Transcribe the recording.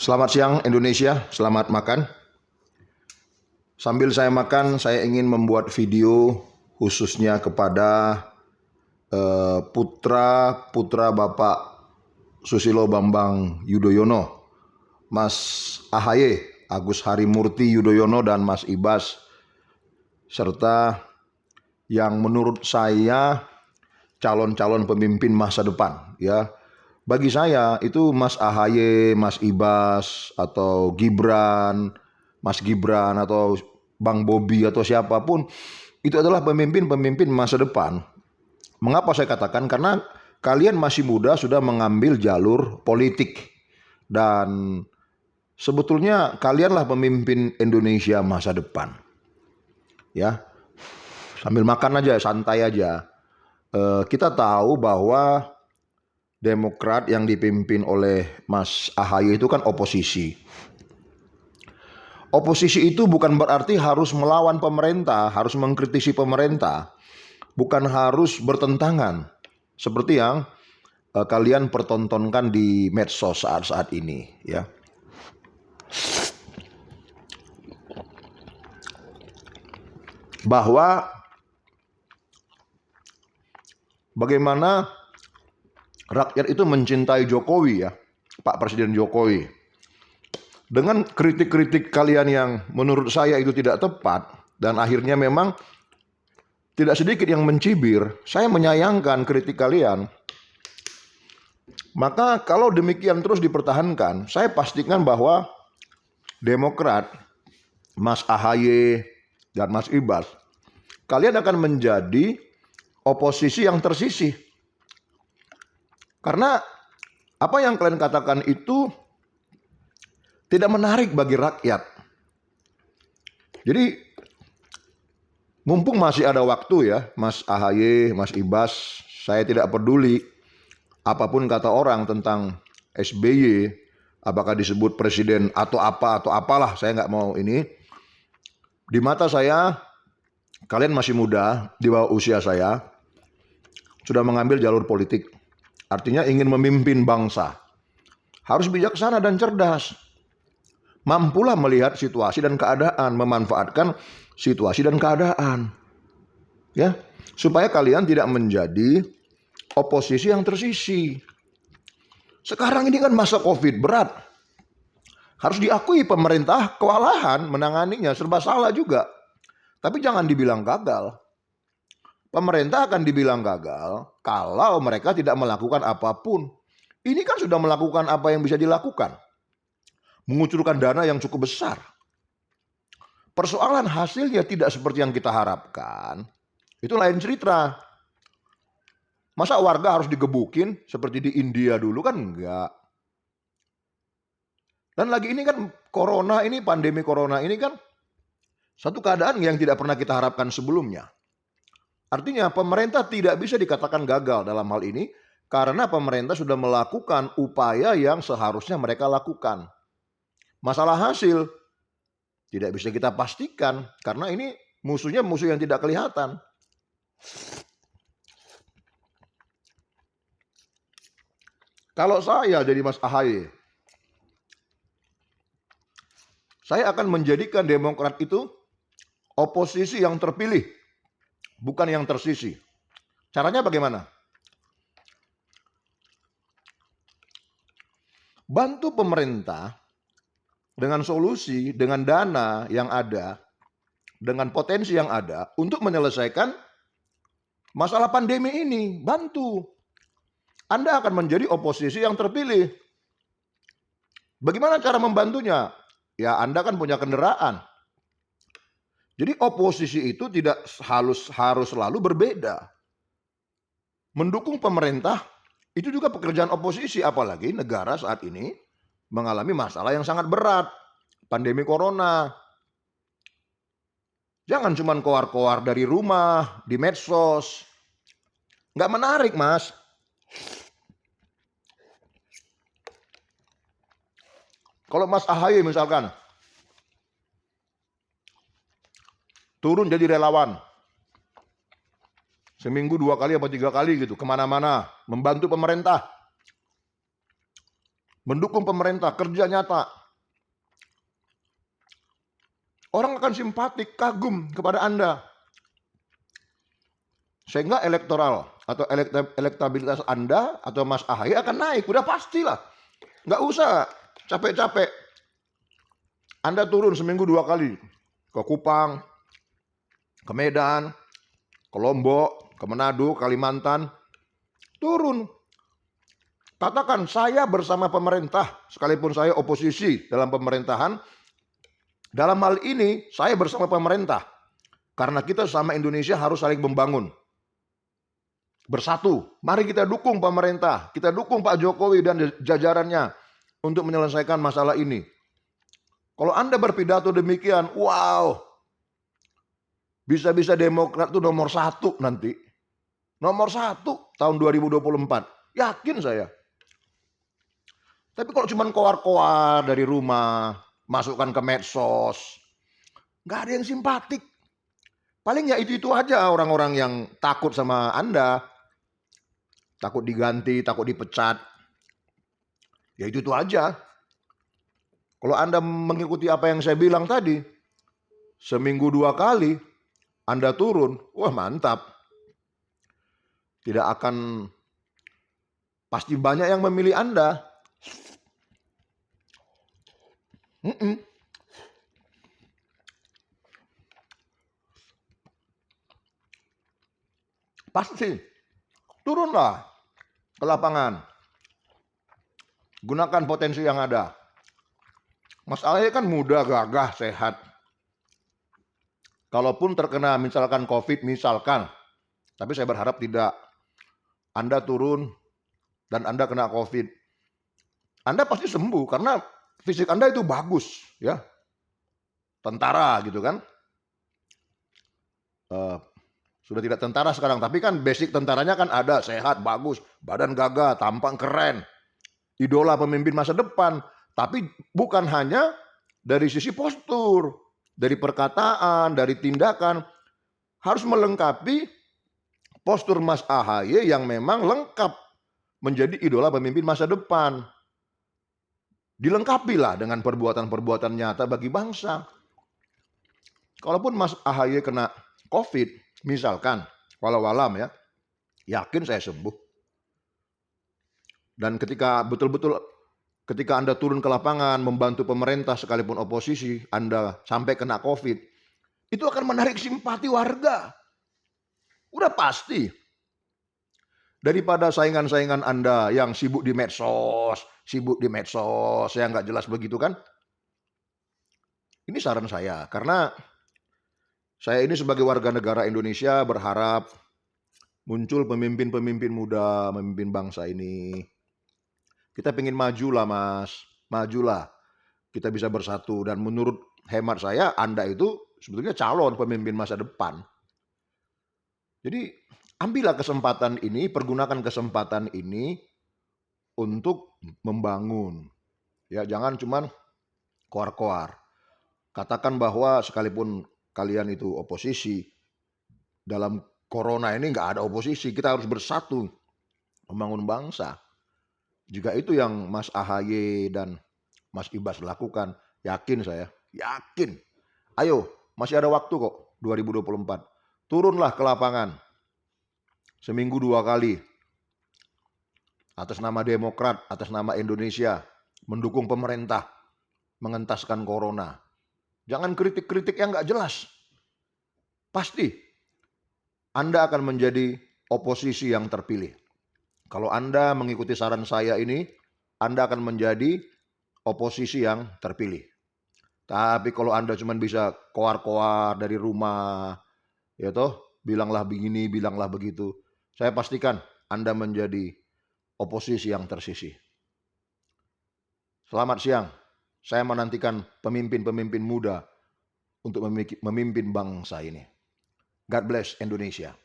Selamat siang Indonesia, selamat makan. Sambil saya makan, saya ingin membuat video khususnya kepada putra Bapak Susilo Bambang Yudhoyono, Mas AHY, Agus Harimurti Yudhoyono dan Mas Ibas, serta yang menurut saya calon-calon pemimpin masa depan, ya. Bagi saya itu Mas AHY, Mas Ibas atau Gibran, Mas Gibran atau Bang Bobi atau siapapun itu adalah pemimpin-pemimpin masa depan. Mengapa saya katakan? Karena kalian masih muda sudah mengambil jalur politik dan sebetulnya kalianlah pemimpin Indonesia masa depan. Ya. Sambil makan aja, santai aja. Kita tahu bahwa Demokrat yang dipimpin oleh Mas AHY itu kan oposisi. Oposisi itu bukan berarti harus melawan pemerintah, harus mengkritisi pemerintah, bukan harus bertentangan seperti yang kalian pertontonkan di medsos saat-saat ini, ya. Bahwa bagaimana rakyat itu mencintai Jokowi, ya, Pak Presiden Jokowi. Dengan kritik-kritik kalian yang menurut saya itu tidak tepat dan akhirnya memang tidak sedikit yang mencibir, saya menyayangkan kritik kalian. Maka kalau demikian terus dipertahankan, saya pastikan bahwa Demokrat, Mas AHY dan Mas Ibas, kalian akan menjadi oposisi yang tersisih. Karena apa yang kalian katakan itu tidak menarik bagi rakyat. Jadi mumpung masih ada waktu, ya, Mas AHY, Mas Ibas, saya tidak peduli apapun kata orang tentang SBY, apakah disebut presiden atau apa atau apalah, saya nggak mau ini. Di mata saya, kalian masih muda, di bawah usia saya, sudah mengambil jalur politik. Artinya ingin memimpin bangsa. Harus bijaksana dan cerdas. Mampulah melihat situasi dan keadaan, memanfaatkan situasi dan keadaan. Ya, supaya kalian tidak menjadi oposisi yang tersisih. Sekarang ini kan masa Covid berat. Harus diakui pemerintah kewalahan menanganinya, serba salah juga. Tapi jangan dibilang gagal. Pemerintah akan dibilang gagal kalau mereka tidak melakukan apapun. Ini kan sudah melakukan apa yang bisa dilakukan. Mengucurkan dana yang cukup besar. Persoalan hasilnya tidak seperti yang kita harapkan, itu lain cerita. Masa warga harus digebukin seperti di India dulu, kan enggak. Dan lagi ini kan corona ini, pandemi corona ini kan satu keadaan yang tidak pernah kita harapkan sebelumnya. Artinya pemerintah tidak bisa dikatakan gagal dalam hal ini karena pemerintah sudah melakukan upaya yang seharusnya mereka lakukan. Masalah hasil tidak bisa kita pastikan karena ini musuhnya musuh yang tidak kelihatan. Kalau saya jadi Mas AHY, saya akan menjadikan Demokrat itu oposisi yang terpilih, bukan yang tersisih. Caranya bagaimana? Bantu pemerintah dengan solusi, dengan dana yang ada, dengan potensi yang ada untuk menyelesaikan masalah pandemi ini. Bantu. Anda akan menjadi oposisi yang terpilih. Bagaimana cara membantunya? Ya, Anda kan punya kendaraan. Jadi oposisi itu tidak harus selalu berbeda. Mendukung pemerintah itu juga pekerjaan oposisi, apalagi negara saat ini mengalami masalah yang sangat berat, pandemi corona. Jangan cuma koar-koar dari rumah, di medsos. Nggak menarik, Mas. Kalau Mas AHY misalkan, turun jadi relawan. Seminggu 2 kali atau 3 kali gitu, kemana-mana, membantu pemerintah. mendukung pemerintah, kerja nyata, orang akan simpatik, kagum kepada Anda. Sehingga elektoral atau elektabilitas Anda atau Mas Ahaye akan naik, udah pastilah. Nggak usah capek-capek. Anda turun seminggu 2 kali ke Kupang, ke Medan, ke Lombok, ke Manado, Kalimantan. Turun. Katakan saya bersama pemerintah, sekalipun saya oposisi dalam pemerintahan. Dalam hal ini saya bersama pemerintah. Karena kita sama Indonesia harus saling membangun. Bersatu, mari kita dukung pemerintah, kita dukung Pak Jokowi dan jajarannya untuk menyelesaikan masalah ini. Kalau Anda berpidato demikian, wow, bisa-bisa Demokrat itu nomor 1 nanti. Nomor 1 tahun 2024, yakin saya. Tapi kalau cuma koar-koar dari rumah, masukkan ke medsos, nggak ada yang simpatik. Paling ya itu aja orang-orang yang takut sama Anda. Takut diganti, takut dipecat. Ya itu aja. Kalau Anda mengikuti apa yang saya bilang tadi, seminggu 2 kali Anda turun, wah mantap. Tidak akan, pasti banyak yang memilih Anda. Pasti. Turunlah ke lapangan. Gunakan potensi yang ada. Mas Ahaye kan muda, gagah, sehat. Kalaupun terkena misalkan COVID, misalkan. Tapi saya berharap tidak. Anda turun dan Anda kena COVID. Anda pasti sembuh karena fisik Anda itu bagus, ya. Tentara gitu kan. Sudah tidak tentara sekarang, tapi kan basic tentaranya kan ada, sehat, bagus, badan gagah, tampang keren. Idola pemimpin masa depan. Tapi bukan hanya dari sisi postur, dari perkataan, dari tindakan. Harus melengkapi postur Mas Ahaye yang memang lengkap menjadi idola pemimpin masa depan. Dilengkapilah dengan perbuatan-perbuatan nyata bagi bangsa. Kalaupun Mas Ahaye kena COVID, misalkan, walau-alam ya, yakin saya sembuh. Dan ketika betul-betul ketika Anda turun ke lapangan membantu pemerintah sekalipun oposisi, Anda sampai kena COVID, itu akan menarik simpati warga. Udah pasti. Daripada saingan-saingan Anda yang sibuk di medsos, yang nggak jelas begitu kan. Ini saran saya, karena saya ini sebagai warga negara Indonesia berharap muncul pemimpin-pemimpin muda, memimpin bangsa ini. Kita pengen maju lah Mas, majulah. Kita bisa bersatu dan menurut hemat saya Anda itu sebetulnya calon pemimpin masa depan. Jadi ambillah kesempatan ini, pergunakan kesempatan ini untuk membangun. Ya, jangan cuman koar-koar. Katakan bahwa sekalipun kalian itu oposisi, dalam corona ini nggak ada oposisi, kita harus bersatu membangun bangsa. Jika itu yang Mas Ahaye dan Mas Ibas lakukan, yakin saya, yakin. Ayo, masih ada waktu kok 2024. Turunlah ke lapangan. Seminggu 2 kali. Atas nama Demokrat, atas nama Indonesia, mendukung pemerintah, mengentaskan corona. Jangan kritik-kritik yang nggak jelas. Pasti Anda akan menjadi oposisi yang terpilih. Kalau Anda mengikuti saran saya ini, Anda akan menjadi oposisi yang terpilih. Tapi kalau Anda cuma bisa koar-koar dari rumah, ya toh, bilanglah begini, bilanglah begitu, saya pastikan Anda menjadi oposisi yang tersisih. Selamat siang. Saya menantikan pemimpin-pemimpin muda untuk memimpin bangsa ini. God bless Indonesia.